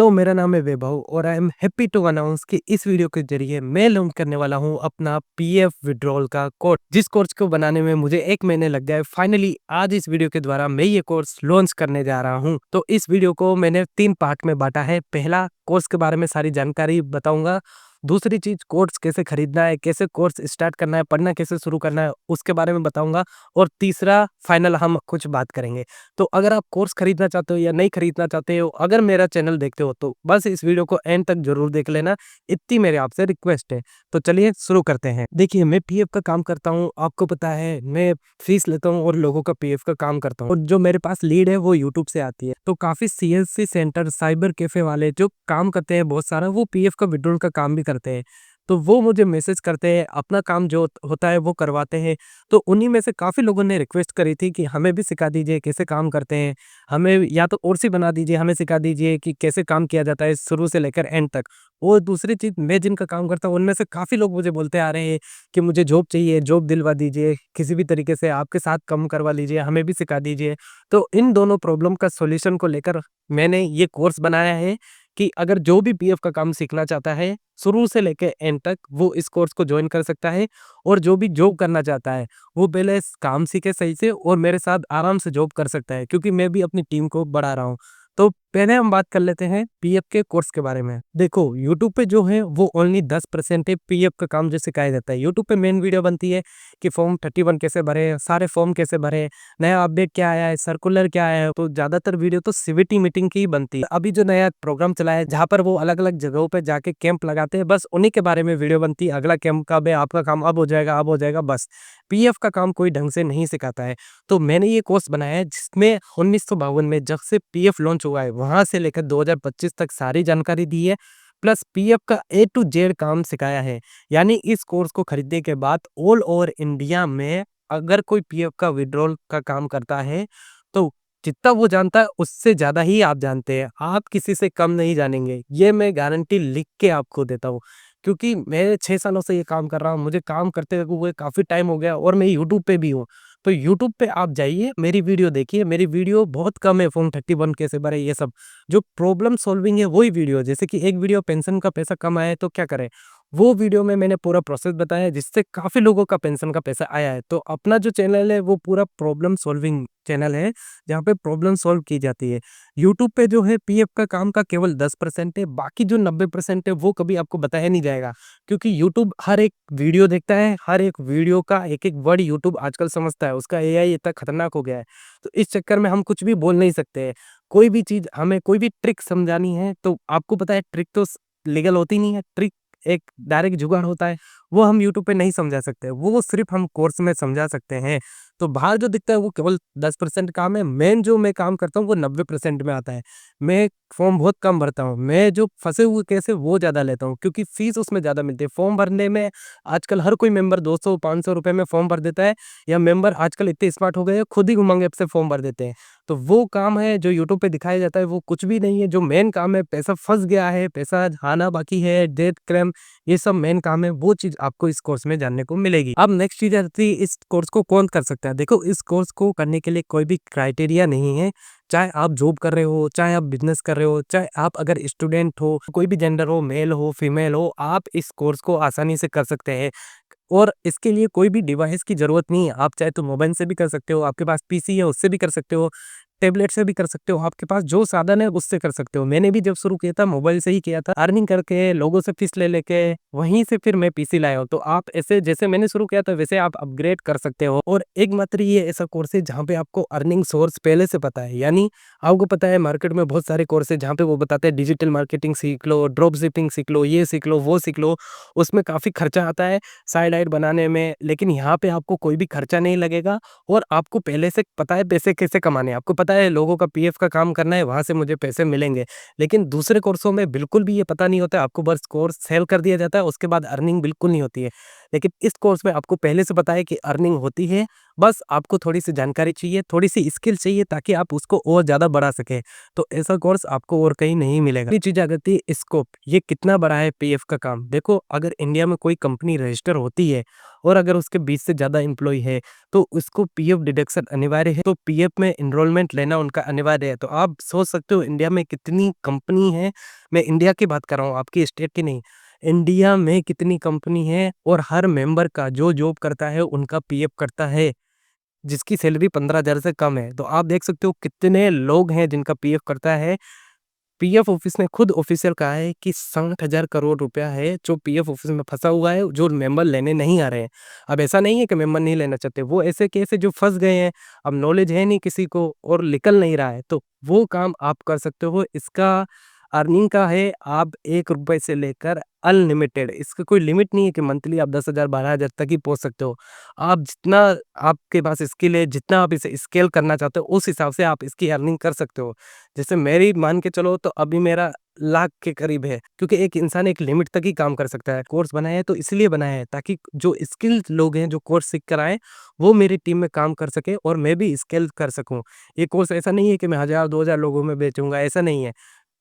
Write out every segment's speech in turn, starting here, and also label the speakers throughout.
Speaker 1: तो मेरा नाम है वैभव और I am happy to announce कि इस वीडियो के जरिए मैं लॉन्च करने वाला हूं अपना पीएफ विड्रॉल का कोर्स, जिस कोर्स को बनाने में मुझे 1 महीने लग गए। फाइनली आज इस वीडियो के द्वारा मैं ये कोर्स लॉन्च करने जा रहा हूं। तो इस वीडियो को मैंने 3 पार्ट में बांटा है। पहला, कोर्स के बारे में सारी जानकारी बताऊंगा। दूसरी चीज, कोर्स कैसे खरीदना है, कैसे कोर्स स्टार्ट करना है, पढ़ना कैसे शुरू करना है, उसके बारे में बताऊंगा। और तीसरा, फाइनल हम कुछ बात करेंगे। तो अगर आप कोर्स खरीदना चाहते हो या नहीं खरीदना चाहते हो, अगर मेरा चैनल देखते हो तो बस इस वीडियो को एंड तक जरूर देख लेना, इतनी मेरे आपसे रिक्वेस्ट है। तो चलिए शुरू करते हैं। देखिए, मैं पीएफ का काम करता हूँ, आपको पता है मैं फीस लेता हूँ और लोगों का पीएफ का काम करता हूँ। और जो मेरे पास लीड है वो यूट्यूब से आती है। तो काफी सीएससी सेंटर, साइबर कैफे वाले जो काम करते हैं बहुत सारा, वो पीएफ का विड्रॉल का काम भी करते हैं। तो वो मुझे मैसेज करते हैं, अपना काम जो होता है वो करवाते हैं। तो उन्हीं में से काफ़ी लोगों ने रिक्वेस्ट करी थी कि हमें भी सिखा दीजिए कैसे काम करते हैं, हमें या तो ओरसी बना दीजिए, हमें सिखा दीजिए कि कैसे काम किया जाता है शुरू से लेकर एंड तक। और दूसरी चीज़, मैं जिनका काम करता हूँ उनमें से काफ़ी लोग मुझे बोलते आ रहे हैं कि मुझे जॉब चाहिए, जॉब दिलवा दीजिए, किसी भी तरीके से आपके साथ काम करवा लीजिए, हमें भी सिखा दीजिए। तो इन दोनों प्रॉब्लम का सॉल्यूशन को लेकर मैंने ये कोर्स बनाया है कि अगर जो भी पीएफ का काम सीखना चाहता है शुरू से लेकर एंड तक, वो इस कोर्स को ज्वाइन कर सकता है। और जो भी जॉब करना चाहता है वो पहले इस काम सीखे सही से और मेरे साथ आराम से जॉब कर सकता है, क्योंकि मैं भी अपनी टीम को बढ़ा रहा हूँ। तो पहले हम बात कर लेते हैं पीएफ के कोर्स के बारे में। देखो, यूट्यूब पे जो है वो ओनली 10% है पीएफ का काम जो सिखाया जाता है। यूट्यूब पे मेन वीडियो बनती है कि फॉर्म 31 कैसे भरे, सारे फॉर्म कैसे भरे, नया अपडेट क्या आया है, सर्कुलर क्या आया है। तो ज्यादातर वीडियो तो सीवीटी मीटिंग की ही बनती है। अभी जो नया प्रोग्राम चला है जहाँ पर वो अलग अलग जगहों पे जाके कैंप लगाते हैं, बस उन्हीं के बारे में वीडियो बनती है। अगला कैंप कब है, आपका काम अब हो जाएगा, अब हो जाएगा, बस। पीएफ का काम कोई ढंग से नहीं सिखाता है। तो मैंने ये कोर्स बनाया है जिसमें 1952 में जब से पीएफ लॉन्च हुआ है वहां से लेकर 2025 तक सारी जानकारी दी है, प्लस पीएफ का ए टू जेड काम सिखाया है। यानी इस कोर्स को खरीदने के बाद ऑल ओवर इंडिया में अगर कोई पीएफ का विड्रॉल का काम करता है तो जितना वो जानता है उससे ज्यादा ही आप जानते हैं। आप किसी से कम नहीं जानेंगे, ये मैं गारंटी लिख के आपको देता हूँ। क्योंकि मैं 6 सालों से ये काम कर रहा हूँ, मुझे काम करते हुए काफ़ी टाइम हो गया और मैं यूट्यूब पे भी हूँ। तो यूट्यूब पे आप जाइए, मेरी वीडियो देखिए, मेरी वीडियो बहुत कम है, फॉर्म 31 कैसे भरे ये सब। जो प्रॉब्लम सॉल्विंग है वही वीडियो है। जैसे कि एक वीडियो पेंशन का पैसा कम आया है तो क्या करें? वो वीडियो में मैंने पूरा प्रोसेस बताया है जिससे काफ़ी लोगों का पेंशन का पैसा आया है। तो अपना जो चैनल है वो पूरा प्रॉब्लम सॉल्विंग चैनल है, जहाँ पे प्रॉब्लम सॉल्व की जाती है। यूट्यूब पे जो है पीएफ का काम का केवल 10% है, बाकी जो 90% है वो कभी आपको बताया नहीं जाएगा। क्योंकि यूट्यूब हर एक वीडियो देखता है, हर एक वीडियो का एक-एक वर्ड यूट्यूब आजकल समझता है, उसका एआई इतना खतरनाक हो गया है। तो इस चक्कर में हम कुछ भी बोल नहीं सकते हैं। कोई भी चीज़ हमें कोई भी ट्रिक समझानी है तो आपको पता है ट्रिक तो लीगल होती नहीं है, ट्रिक एक डायरेक्ट जुगाड़ होता है, वो हम यूट्यूब पे नहीं समझा सकते, वो सिर्फ़ हम कोर्स में समझा सकते हैं। तो बाहर जो दिखता है वो केवल 10% काम है, मेन जो मैं काम करता हूँ वो 90% में आता है। मैं फॉर्म बहुत कम भरता हूँ, मैं जो फँसे हुए केस है वो ज़्यादा लेता हूँ क्योंकि फ़ीस उसमें ज़्यादा मिलती है। फॉर्म भरने में आजकल हर कोई मेंबर 200-500 रुपए में फॉर्म भर देता है, या मेंबर आजकल इतने स्मार्ट हो गए हैं, खुद ही उमंग ऐप से फॉर्म भर देते हैं। तो वो काम है जो यूट्यूब पे दिखाया जाता है वो कुछ भी नहीं है। जो मेन काम है, पैसा फँस गया है, पैसा आना बाकी है, डेट क्लेम, ये सब मेन काम है, वो चीज़ आपको इस कोर्स में जानने को मिलेगी। अब नेक्स्ट चीज़ आती है इस कोर्स को कौन कर सकता है? देखो, इस कोर्स को करने के लिए कोई भी क्राइटेरिया नहीं है। चाहे आप जॉब कर रहे हो, चाहे आप बिज़नेस कर रहे हो, चाहे आप अगर स्टूडेंट हो, कोई भी जेंडर हो, मेल हो, फीमेल हो, आप इस कोर्स को आसानी से कर सकते हैं। और इसके लिए कोई भी डिवाइस की ज़रूरत नहीं है। आप चाहे तो मोबाइल से भी कर सकते हो, आपके पास पीसी है उससे भी कर सकते हो, टैबलेट से भी कर सकते हो, आपके पास जो साधन है उससे कर सकते हो। मैंने भी जब शुरू किया था मोबाइल से ही किया था, अर्निंग करके, लोगों से फीस ले लेके, वहीं से फिर मैं पीसी लाया हूँ। तो आप ऐसे जैसे मैंने शुरू किया था वैसे आप अपग्रेड कर सकते हो। और एकमात्र ये ऐसा कोर्स है जहाँ पे आपको अर्निंग सोर्स पहले से पता है। यानी आपको पता है मार्केट में बहुत सारे कोर्स है जहाँ पे वो बताते हैं डिजिटल मार्केटिंग सीख लो, ड्रॉप शिपिंग सीख लो, ये सीख लो, वो सीख लो। उसमें काफ़ी खर्चा आता है साइड आइट बनाने में, लेकिन यहाँ पे आपको कोई भी खर्चा नहीं लगेगा। और आपको पहले से पता है पैसे कैसे कमाने हैं, आपको पता है लोगों का पीएफ का काम करना है, वहाँ से मुझे पैसे मिलेंगे। लेकिन दूसरे कोर्सों में बिल्कुल भी ये पता नहीं होता है, आपको बस कोर्स सेल कर दिया जाता है, उसके बाद अर्निंग बिल्कुल नहीं होती है। लेकिन इस कोर्स में आपको पहले से पता है कि अर्निंग होती है, बस आपको थोड़ी-सी जानकारी चाहिए, थोड़ी-सी स्किल चाहिए ताकि आप उसको और ज़्यादा बढ़ा सकें। तो ऐसा कोर्स आपको और कहीं नहीं मिलेगा। अगली चीज़ आ जाती है स्कोप, ये कितना बड़ा है पीएफ का काम। देखो, अगर इंडिया में कोई कंपनी रजिस्टर होती है और अगर उसके 20 से ज़्यादा एम्प्लॉयी है, तो उसको पीएफ डिडक्शन अनिवार्य है, तो पीएफ में एनरोलमेंट लेना उनका अनिवार्य है। तो आप सोच सकते हो इंडिया में कितनी कंपनी है, मैं इंडिया की बात कर रहा हूँ, आपकी स्टेट की नहीं। इंडिया में कितनी कंपनी है और हर मेंबर का जो जॉब करता है उनका पीएफ कटता है, जिसकी सैलरी 15,000 से कम है। तो आप देख सकते हो कितने लोग हैं जिनका पीएफ कटता है। पीएफ ऑफिस ने खुद ऑफिशियल कहा है कि 60,000 करोड़ रुपया है जो पीएफ ऑफिस में फँसा हुआ है, जो मेंबर लेने नहीं आ रहे हैं। अब ऐसा नहीं है कि मेंबर नहीं लेना चाहते, वो ऐसे केस है जो फँस गए हैं, अब नॉलेज है नहीं किसी को और निकल नहीं रहा है, तो वो काम आप कर सकते हो। इसका अर्निंग का है, आप ₹1 से लेकर अनलिमिटेड, इसका कोई लिमिट नहीं है कि मंथली आप 10,000 12,000 तक ही पहुँच सकते हो। आप जितना आपके पास स्किल है, जितना आप इसे स्केल करना चाहते हो, उस हिसाब से आप इसकी अर्निंग कर सकते हो। जैसे मेरी मान के चलो तो अभी मेरा लाख के करीब है, क्योंकि एक इंसान एक लिमिट तक ही काम कर सकता है। कोर्स बनाया है तो इसलिए बनाया है ताकि जो स्किल्ड लोग हैं, जो कोर्स सीख कर आए, वो मेरी टीम में काम कर सकें और मैं भी स्केल कर सकूँ। ये कोर्स ऐसा नहीं है कि मैं 1000 2000 लोगों में बेचूँगा, ऐसा नहीं है।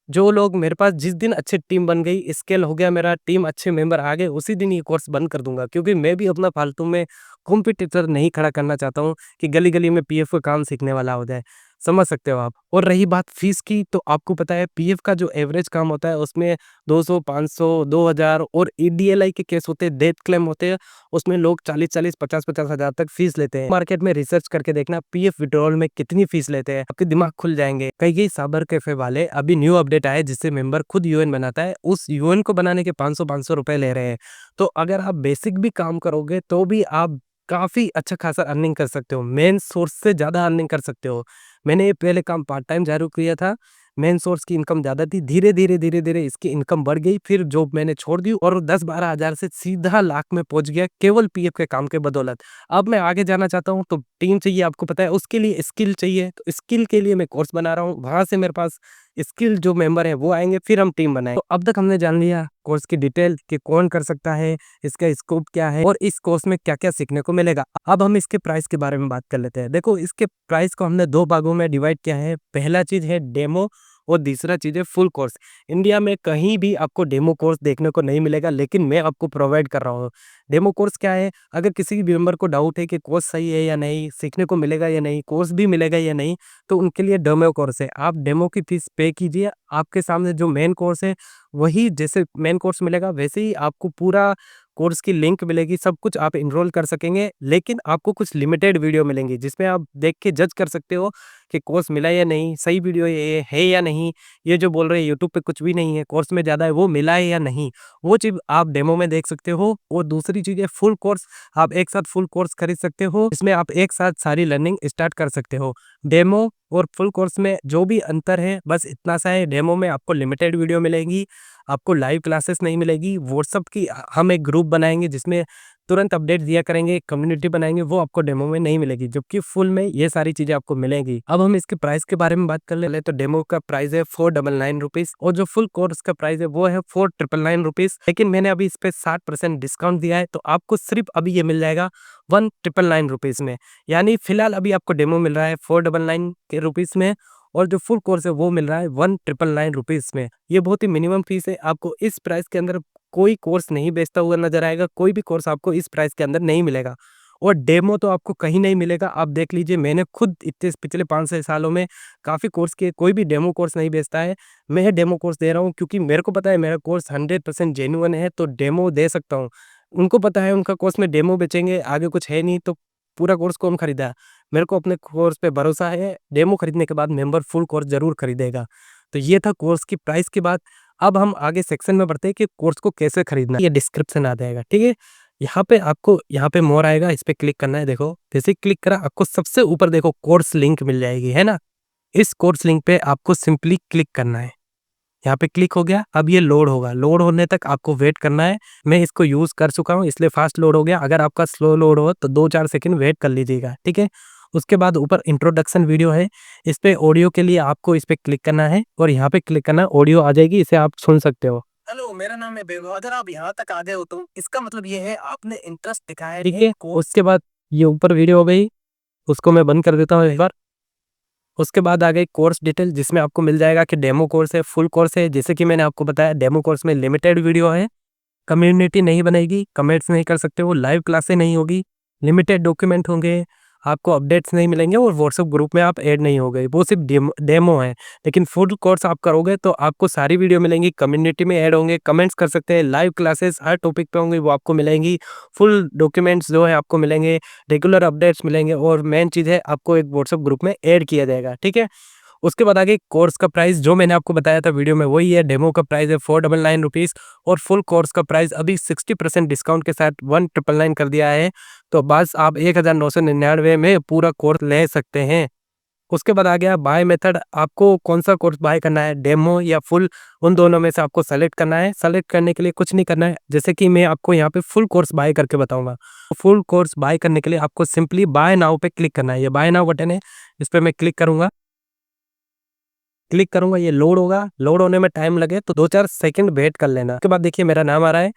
Speaker 1: जो लोग मेरे पास जिस दिन अच्छी टीम बन गई, स्केल हो गया मेरा, टीम अच्छे मेंबर आ गए, उसी दिन ये कोर्स बंद कर दूँगा, क्योंकि मैं भी अपना फालतू में कॉम्पिटिटर नहीं खड़ा करना चाहता हूँ कि गली-गली में पीएफ का काम सीखने वाला हो जाए। समझ सकते हो आप। और रही बात फीस की, तो आपको पता है पीएफ का जो एवरेज काम होता है उसमें 200, 500, 2000 और ईडीएलआई के केस होते हैं, डेथ क्लेम होते हैं, उसमें लोग 40-40, 50-50 हज़ार तक फीस लेते हैं। मार्केट में रिसर्च करके देखना पीएफ विड्रॉल में कितनी फीस लेते हैं, आपके दिमाग खुल जाएँगे। कई साइबर कैफे वाले अभी न्यू अपडेट आए जिससे मेंबर खुद यूएन बनाता है, उस यूएन को बनाने के 500-500 रुपए ले रहे हैं। तो अगर आप बेसिक भी काम करोगे तो भी आप काफ़ी अच्छा खासा अर्निंग कर सकते हो। मेन सोर्स से ज़्यादा अर्निंग कर सकते हो। मैंने ये पहले काम पार्ट टाइम चालू किया था, मेन सोर्स की इनकम ज़्यादा थी, धीरे-धीरे इसकी इनकम बढ़ गई, फिर जॉब मैंने छोड़ दी और 10-12 हज़ार से सीधा लाख में पहुँच गया केवल पीएफ के काम के बदौलत। अब मैं आगे जाना चाहता हूँ तो टीम चाहिए, आपको पता है, उसके लिए स्किल चाहिए, तो स्किल के लिए मैं कोर्स बना रहा हूँ, वहाँ से मेरे पास स्किल जो मेंबर हैं वो आएँगे, फिर हम टीम बनाएँगे। तो अब तक हमने जान लिया कोर्स की डिटेल कि कौन कर सकता है, इसका स्कोप क्या है और इस कोर्स में क्या-क्या सीखने को मिलेगा। अब हम इसके प्राइस के बारे में बात कर लेते हैं। देखो, इसके प्राइस को हमने 2 भागों में डिवाइड किया है। पहला चीज़ है डेमो और दूसरा चीज़ है फुल कोर्स। इंडिया में कहीं भी आपको डेमो कोर्स देखने को नहीं मिलेगा, लेकिन मैं आपको प्रोवाइड कर रहा हूँ। डेमो कोर्स क्या है? अगर किसी भी मेंबर को डाउट है कि कोर्स सही है या नहीं, सीखने को मिलेगा या नहीं, कोर्स भी मिलेगा या नहीं, तो उनके लिए डेमो कोर्स है। आप डेमो की फीस पे कीजिए, आपके सामने जो मेन कोर्स है, वही जैसे मेन कोर्स मिलेगा वैसे ही आपको पूरा कोर्स की लिंक मिलेगी, सब कुछ आप एनरोल कर सकेंगे, लेकिन आपको कुछ लिमिटेड वीडियो मिलेंगी जिसमें आप देख के जज कर सकते हो कि कोर्स मिला या नहीं, सही वीडियो ये है या नहीं, ये जो बोल रहे हैं यूट्यूब पे कुछ भी नहीं है, कोर्स में ज़्यादा है, वो मिला है या नहीं, वो चीज़ आप डेमो में देख सकते हो। और दूसरी चीज़ है फुल कोर्स, आप एक साथ फुल कोर्स खरीद सकते हो, इसमें आप एक साथ सारी लर्निंग स्टार्ट कर सकते हो। डेमो और फुल कोर्स में जो भी अंतर है बस इतना सा है, डेमो में आपको लिमिटेड वीडियो मिलेंगी, आपको लाइव क्लासेस नहीं मिलेगी, व्हाट्सएप की हम एक ग्रुप बनाएँगे जिसमें तुरंत अपडेट दिया करेंगे, कम्युनिटी बनाएँगे, वो आपको डेमो में नहीं मिलेगी, जबकि फुल में ये सारी चीज़ें आपको मिलेंगी। अब हम इसके प्राइस के बारे में बात कर ले तो डेमो का प्राइस है 499 रुपीज़ और जो फुल कोर्स का प्राइस है वो है 499 रुपीज़। लेकिन मैंने अभी इस पे 60% डिस्काउंट दिया है, तो आपको सिर्फ अभी ये मिल जाएगा 1999 रुपीज़ में। यानी फिलहाल अभी आपको डेमो मिल रहा है 499 के रुपीज़ में और जो फुल कोर्स है वो मिल रहा है 1999 रुपीज़ में। ये बहुत ही मिनिमम फीस है, आपको इस प्राइस के अंदर कोई कोर्स नहीं बेचता हुआ नज़र आएगा, कोई भी कोर्स आपको इस प्राइस के अंदर नहीं मिलेगा। और डेमो तो आपको कहीं नहीं मिलेगा, आप देख लीजिए, मैंने खुद इतने पिछले 5-6 सालों में काफ़ी कोर्स किए, कोई भी डेमो कोर्स नहीं बेचता है। मैं डेमो कोर्स दे रहा हूँ क्योंकि मेरे को पता है मेरा कोर्स 100% जेन्युइन है, तो डेमो दे सकता हूँ। उनको पता है उनका कोर्स में डेमो बेचेंगे, आगे कुछ है नहीं, तो पूरा कोर्स कौन खरीदा? मेरे को अपने कोर्स पे भरोसा है, डेमो खरीदने के बाद मेंबर फुल कोर्स ज़रूर खरीदेगा। तो ये था कोर्स की प्राइस की बात। अब हम आगे सेक्शन में बढ़ते हैं कि कोर्स को कैसे खरीदना है। ये डिस्क्रिप्शन आ जाएगा, ठीक है? यहाँ पे मोर आएगा, इस पे क्लिक करना है। देखो, जैसे ही क्लिक करा आपको सबसे ऊपर देखो कोर्स लिंक मिल जाएगी, है ना? इस कोर्स लिंक पे आपको सिंपली क्लिक करना है। यहाँ पे क्लिक हो गया, अब ये लोड होगा, लोड होने तक आपको वेट करना है। मैं इसको यूज़ कर चुका हूँ इसलिए फास्ट लोड हो गया, अगर आपका स्लो लोड हो तो 2-4 सेकंड वेट कर लीजिएगा, ठीक है? उसके बाद ऊपर इंट्रोडक्शन वीडियो है, इस पे ऑडियो के लिए आपको इस पे क्लिक करना है और यहाँ पे क्लिक करना है, ऑडियो आ जाएगी, इसे आप सुन सकते हो। मेरा नाम है बेबो। अगर आप यहाँ तक आ गए हो तो इसका मतलब ये है आपने इंटरेस्ट दिखाया है, ठीक है। उसके बाद ये ऊपर वीडियो हो गई, उसको मैं बंद कर देता हूँ एक बार। उसके बाद आ गई कोर्स डिटेल, जिसमें आपको मिल जाएगा कि डेमो कोर्स है, फुल कोर्स है। जैसे कि मैंने आपको बताया, डेमो कोर्स में लिमिटेड वीडियो है, कम्युनिटी नहीं बनेगी, कमेंट्स नहीं कर सकते हो, लाइव क्लासें नहीं होगी, लिमिटेड डॉक्यूमेंट होंगे, आपको अपडेट्स नहीं मिलेंगे और व्हाट्सएप ग्रुप में आप ऐड नहीं होगे। वो सिर्फ डेमो है। लेकिन फुल कोर्स आप करोगे तो आपको सारी वीडियो मिलेंगी, कम्युनिटी में ऐड होंगे, कमेंट्स कर सकते हैं, लाइव क्लासेस हर टॉपिक पे होंगी, वो आपको मिलेंगी, फुल डॉक्यूमेंट्स जो है आपको मिलेंगे, रेगुलर अपडेट्स मिलेंगे और मेन चीज़ है आपको एक व्हाट्सएप ग्रुप में ऐड किया जाएगा, ठीक है। उसके बाद आगे कोर्स का प्राइस जो मैंने आपको बताया था वीडियो में वही है। डेमो का प्राइस है 499 रुपीज़ और फुल कोर्स का प्राइस अभी 60% डिस्काउंट के साथ 1999 कर दिया है। तो बस आप 1999 में पूरा कोर्स ले सकते हैं। उसके बाद आ गया बाय मेथड, आपको कौन सा कोर्स बाय करना है, डेमो या फुल, उन दोनों में से आपको सेलेक्ट करना है। सेलेक्ट करने के लिए कुछ नहीं करना है, जैसे कि मैं आपको यहाँ पे फुल कोर्स बाय करके बताऊंगा। फुल कोर्स बाय करने के लिए आपको सिंपली बाय नाउ पे क्लिक करना है। ये बाय नाउ बटन है, इस पर मैं क्लिक करूंगा। क्लिक करूंगा, ये लोड होगा, लोड होने में टाइम लगे तो 2-4 सेकंड वेट कर लेना। उसके बाद देखिए मेरा नाम आ रहा है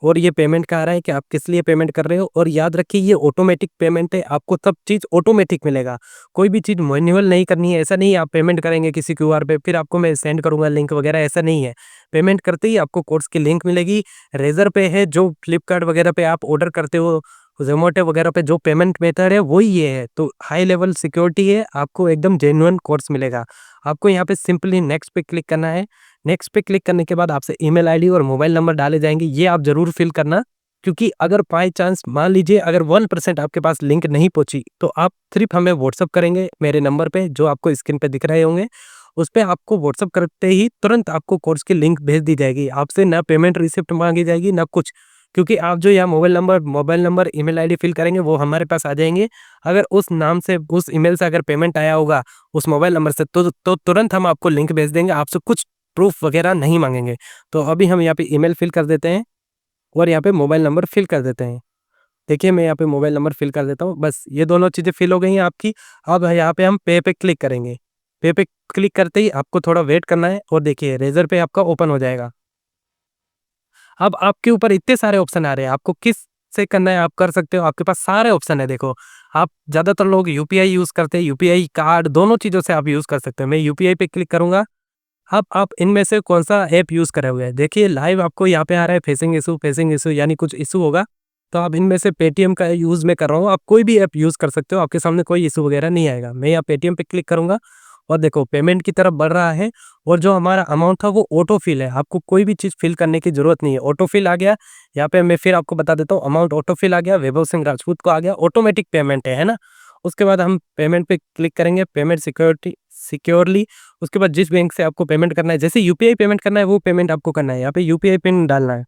Speaker 1: और ये पेमेंट का आ रहा है कि आप किस लिए पेमेंट कर रहे हो। और याद रखिए ये ऑटोमेटिक पेमेंट है, आपको सब चीज़ ऑटोमेटिक मिलेगा, कोई भी चीज़ मैन्युअल नहीं करनी है। ऐसा नहीं है आप पेमेंट करेंगे किसी क्यूआर पे फिर आपको मैं सेंड करूंगा लिंक वगैरह, ऐसा नहीं है। पेमेंट करते ही आपको कोर्स की लिंक मिलेगी। रेजर पे है, जो फ्लिपकार्ट वगैरह पे आप ऑर्डर करते हो, जोमेटो वगैरह पे जो पेमेंट मेथड है वही ये है। तो हाई लेवल सिक्योरिटी है, आपको एकदम जेन्युइन कोर्स मिलेगा। आपको यहाँ पे सिंपली नेक्स्ट पे क्लिक करना है। नेक्स्ट पे क्लिक करने के बाद आपसे ईमेल आईडी और मोबाइल नंबर डाले जाएंगे, ये आप जरूर फिल करना। क्योंकि अगर बाई चांस मान लीजिए अगर 1% आपके पास लिंक नहीं पहुंची तो आप सिर्फ हमें व्हाट्सअप करेंगे मेरे नंबर पे जो आपको स्क्रीन पे दिख रहे होंगे। उस पर आपको व्हाट्सअप करते ही तुरंत आपको कोर्स की लिंक भेज दी जाएगी। आपसे ना पेमेंट रिसिप्ट मांगी जाएगी ना कुछ, क्योंकि आप जो यहाँ mobile number email ID fill करेंगे वो हमारे पास आ जाएंगे। अगर उस नाम से उस ईमेल से अगर पेमेंट आया होगा उस मोबाइल नंबर से तो तुरंत हम आपको लिंक भेज देंगे, आपसे कुछ प्रूफ वगैरह नहीं मांगेंगे। तो अभी हम यहाँ पे ईमेल फिल कर देते हैं और यहाँ पे मोबाइल नंबर फिल कर देते हैं। देखिए मैं यहाँ पे मोबाइल नंबर फिल कर देता हूँ, बस ये दोनों चीज़ें फिल हो गई हैं आपकी। अब यहाँ पे हम पे क्लिक करेंगे। पे क्लिक करते ही आपको थोड़ा वेट करना है और देखिए रेजर पे आपका ओपन हो जाएगा। अब आपके ऊपर इतने सारे ऑप्शन आ रहे हैं, आपको किस से करना है आप कर सकते हो, आपके पास सारे ऑप्शन है। देखो आप ज़्यादातर लोग यूपीआई यूज़ करते हैं, यूपीआई कार्ड दोनों चीज़ों से आप यूज़ कर सकते हो। मैं यूपीआई पे क्लिक करूँगा। अब आप इनमें से कौन सा ऐप यूज़ करे हुए हैं, देखिए लाइव आपको यहाँ पे आ रहा है फेसिंग इशू यानी कुछ इशू होगा। तो आप इनमें से पेटीएम का यूज़ मैं कर रहा हूँ, आप कोई भी ऐप यूज़ कर सकते हो, आपके सामने कोई इशू वगैरह नहीं आएगा। मैं यहाँ पेटीएम पे क्लिक करूँगा और देखो पेमेंट की तरफ बढ़ रहा है और जो हमारा अमाउंट था वो ऑटो फिल है, आपको कोई भी चीज़ फिल करने की ज़रूरत नहीं है, ऑटो फिल आ गया। यहाँ पे मैं फिर आपको बता देता हूँ, अमाउंट ऑटो फिल आ गया, वैभव सिंह राजपूत को आ गया, ऑटोमेटिक पेमेंट है ना। उसके बाद हम पेमेंट पे क्लिक करेंगे, पेमेंट सिक्योरली। उसके बाद जिस बैंक से आपको पेमेंट करना है, जैसे यूपीआई पेमेंट करना है वो पेमेंट आपको करना है, यहाँ पे यूपीआई पिन डालना है।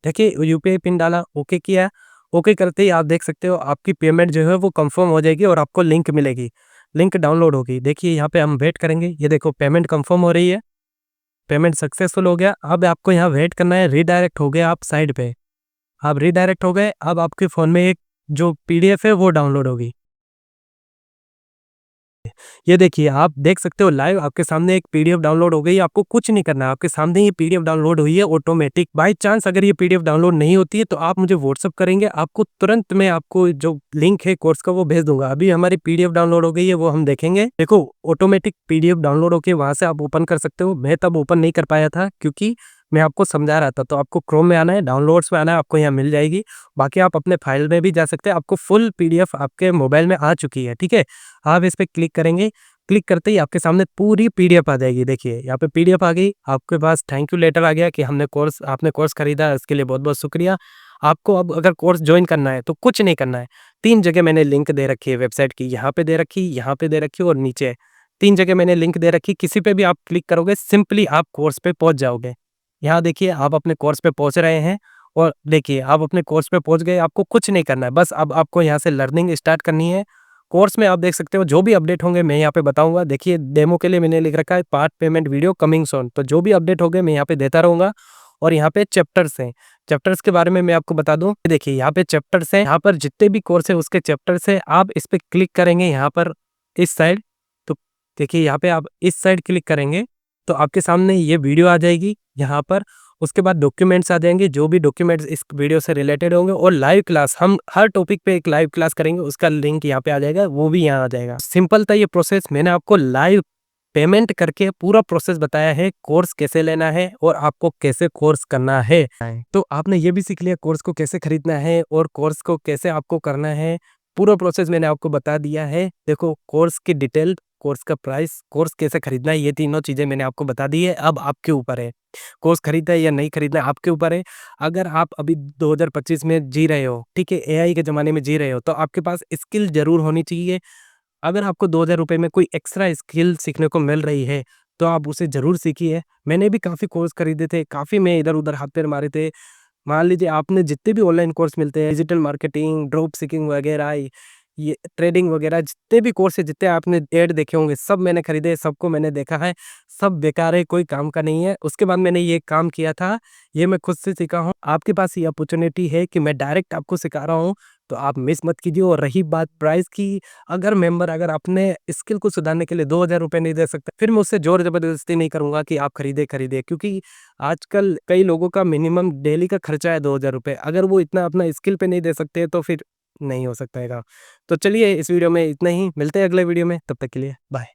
Speaker 1: देखिए यूपीआई पिन डाला, ओके किया। ओके करते ही आप देख सकते हो आपकी पेमेंट जो है वो कंफर्म हो जाएगी और आपको लिंक मिलेगी, लिंक डाउनलोड होगी। देखिए यहाँ पे हम वेट करेंगे, ये देखो पेमेंट कंफर्म हो रही है, पेमेंट सक्सेसफुल हो गया। अब आपको यहाँ वेट करना है, रीडायरेक्ट हो गया आप साइड पे, आप रीडायरेक्ट हो गए। अब आपके फ़ोन में एक जो पीडीएफ है वो डाउनलोड होगी। ये देखिए आप देख सकते हो लाइव आपके सामने एक पीडीएफ डाउनलोड हो गई है, आपको कुछ नहीं करना है, आपके सामने ये पीडीएफ डाउनलोड हुई है ऑटोमेटिक। बाय चांस अगर ये पीडीएफ डाउनलोड नहीं होती है तो आप मुझे व्हाट्सअप करेंगे, आपको तुरंत मैं आपको जो लिंक है कोर्स का वो भेज दूंगा। अभी हमारी पीडीएफ डाउनलोड हो गई है वो हम देखेंगे। देखो ऑटोमेटिक पीडीएफ डाउनलोड होके वहां से आप ओपन कर सकते हो। मैं तब ओपन नहीं कर पाया था क्योंकि मैं आपको समझा रहा था। तो आपको क्रोम में आना है, डाउनलोड्स में आना है, आपको यहाँ मिल जाएगी। बाकी आप अपने फाइल में भी जा सकते हैं, आपको फुल पीडीएफ आपके मोबाइल में आ चुकी है, ठीक है। आप इस पर क्लिक करेंगे, क्लिक करते ही आपके सामने पूरी पीडीएफ आ जाएगी। देखिए यहाँ पे पीडीएफ आ गई, आपके पास थैंक यू लेटर आ गया कि आपने कोर्स खरीदा, इसके लिए बहुत बहुत शुक्रिया। आपको अब अगर कोर्स ज्वाइन करना है तो कुछ नहीं करना है, 3 जगह मैंने लिंक दे रखी है वेबसाइट की, यहाँ पे दे रखी, यहाँ पे दे रखी और नीचे 3 जगह मैंने लिंक दे रखी। किसी पे भी आप क्लिक करोगे सिंपली आप कोर्स पे पहुंच जाओगे। यहाँ देखिए आप अपने कोर्स पे पहुंच रहे हैं और देखिए आप अपने कोर्स पे पहुंच गए, आपको कुछ नहीं करना है, बस अब आपको यहाँ से लर्निंग स्टार्ट करनी है। कोर्स में आप देख सकते हो जो भी अपडेट होंगे मैं यहाँ पे बताऊंगा। देखिए डेमो के लिए मैंने लिख रखा है part payment video coming soon, तो जो भी अपडेट होंगे मैं यहाँ पे देता रहूंगा। और यहाँ पे चैप्टर्स हैं, चैप्टर्स के बारे में मैं आपको बता दूं, देखिए यहाँ पे चैप्टर्स हैं, यहाँ पर जितने भी कोर्स है उसके चैप्टर्स है। आप इस पे क्लिक करेंगे यहाँ पर इस साइड, तो देखिए यहाँ पे आप इस साइड क्लिक करेंगे तो आपके सामने ये वीडियो आ जाएगी यहाँ पर। उसके बाद डॉक्यूमेंट्स आ जाएंगे, जो भी डॉक्यूमेंट्स इस वीडियो से रिलेटेड होंगे, और लाइव क्लास, हम हर टॉपिक पे एक लाइव क्लास करेंगे, उसका लिंक यहाँ पे आ जाएगा, वो भी यहाँ आ जाएगा। सिंपल था ये प्रोसेस, मैंने आपको लाइव पेमेंट करके पूरा प्रोसेस बताया है, कोर्स कैसे लेना है और आपको कैसे कोर्स करना है। तो आपने ये भी सीख लिया कोर्स को कैसे खरीदना है और कोर्स को कैसे आपको करना है। पूरा प्रोसेस मैंने आपको बता दिया है। देखो, कोर्स की डिटेल, कोर्स का प्राइस, कोर्स कैसे खरीदना है, ये तीनों चीजें मैंने आपको बता दी है। अब आपके ऊपर है, कोर्स खरीदना है या नहीं खरीदना है, आपके ऊपर है। अगर आप अभी 2025 में जी रहे हो, ठीक है, एआई के ज़माने में जी रहे हो, तो आपके पास स्किल ज़रूर होनी चाहिए। अगर आपको 2000 रुपए में कोई एक्स्ट्रा स्किल सीखने को मिल रही है, तो आप उसे ज़रूर सीखिए। मैंने भी काफ़ी कोर्स खरीदे थे, काफ़ी मैं इधर-उधर हाथ पैर मारे थे। मान लीजिए आपने जितने भी ऑनलाइन कोर्स मिलते हैं, डिजिटल मार्केटिंग, ड्रॉप शिपिंग वगैरह, ये ट्रेडिंग वगैरह, जितने भी कोर्स है, जितने आपने ऐड देखे होंगे, सब मैंने खरीदे, सबको मैंने देखा है, सब बेकार है, कोई काम का नहीं है। उसके बाद मैंने ये काम किया था, ये मैं खुद से सीखा हूँ। आपके पास ये अपॉर्चुनिटी है कि मैं डायरेक्ट आपको सिखा रहा हूँ, तो आप मिस मत कीजिए। और रही बात प्राइस की, अगर अपने स्किल को सुधारने के लिए 2000 रुपए नहीं दे सकता, फिर मैं उससे ज़ोर ज़बरदस्ती नहीं करूँगा कि आप खरीदे, क्योंकि आजकल कई लोगों का मिनिमम डेली का खर्चा है 2000 रुपए। अगर वो इतना अपना स्किल पे नहीं दे सकते, तो फिर नहीं हो सकता है। तो चलिए, इस वीडियो में इतना ही, मिलते हैं अगले वीडियो में, तब तक के लिए बाय।